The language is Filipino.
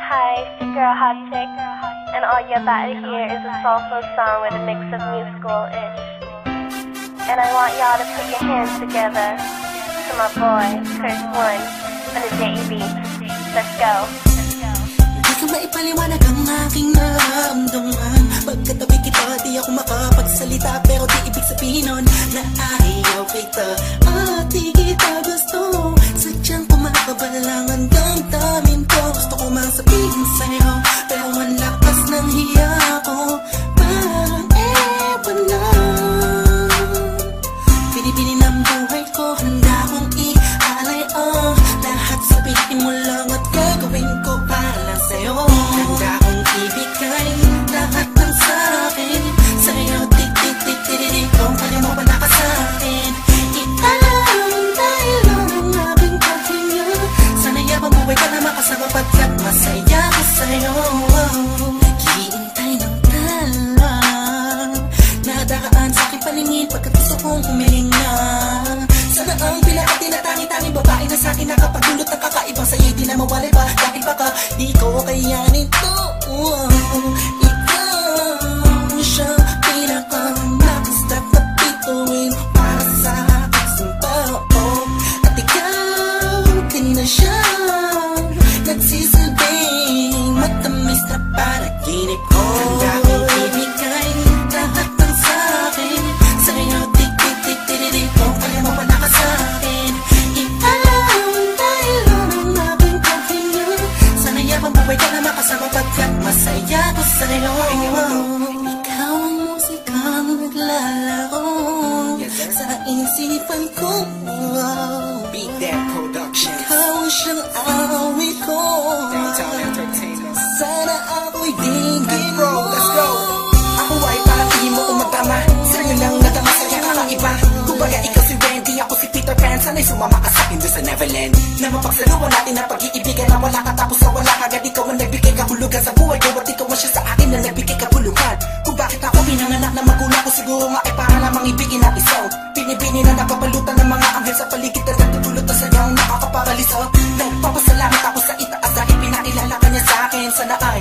Hi, it's your girl Hot Chick, and all you're about to hear is a soulful song with a mix of musical-ish. And I want y'all to put your hands together to my boy, Chris One, on the JEB. Let's go. Di ka maipaliwanag ang aking nararamdaman. Pagkatabi kita, di ako makapagsalita, pero di ibig sabihin nun na ayaw kita at di kita gusto. Sadyang kumakabalang ang damdamin ko. Gusto ko mang sabihin sa'yo, pero ang lakas ng hiya ko. Parang ewan lang. Pinipili ng buhay ko, handa kong ialay ang lahat. Sabihin mo lang at gagawin ko para lang sa'yo. Handa kong ibigay lahat ng sa'kin sa'yo. Tik-tik-tik-tik-tik, kung kali mo ba nakasa'kin. Italang dahil lang ang aking paghinga. Sana yabang buhay ka na makasama, pagkat masaya ko sa'yo. Naghihintay ng talang nadakaan sa aking paningin, pagkat gusto kong humiling na. Sana ang pinaka-tinatangi-tanging babae na sa'kin nakapagdulot ng kakaibang sa'yo, di na mawalay pa. Dahil baka di ko kayanin to. Ikaw siyang pinaka-nakastep na bituin para sa aking tao. At ikaw din na siyang nagsisilbing matamis na panaginip ko. Handa kong ibigay lahat ng sa'kin sa'yo. Tik-tik-tik-tik-tik, kung kaya mo pa nakasa'kin. Italang dahil lang ang aking paghinga. Sana yabang buhay ka na makasama, pagkat masaya ko sa'yo. Ikaw ang musikang naglalaro sa isipan ko. Beat That Productions. Ikaw ang siyang awit ko. Downtown Entertainment. Sana ako'y digin mo. Bro, let's go. Ako ay parang hindi mo umatama. Sa'yo lang nadama, sa'yo kakaiba. Kumbaga ikaw si Wendy, ako si Peter Pan. Sana'y sumama ka sa'kin doon sa Neverland. Na mapagsaluhan natin ang pag-iibigan na wala ka tapos na wala. Agad ikaw ang nagbigay kahulugan sa buhay ko. At ikaw ang siya sa akin na nagbigay kabuluhan. Kung bakit ako pinanganak na magulang ko, siguro nga ay para lamang ibigin ang isaw. Binibini na napapalutan ng mga anghel sa paligid na nagtutulot na sayaw nakakaparaliso. Nagpapasalamat ako sa itaas dahil pinakilala ka niya sa akin. Sana ay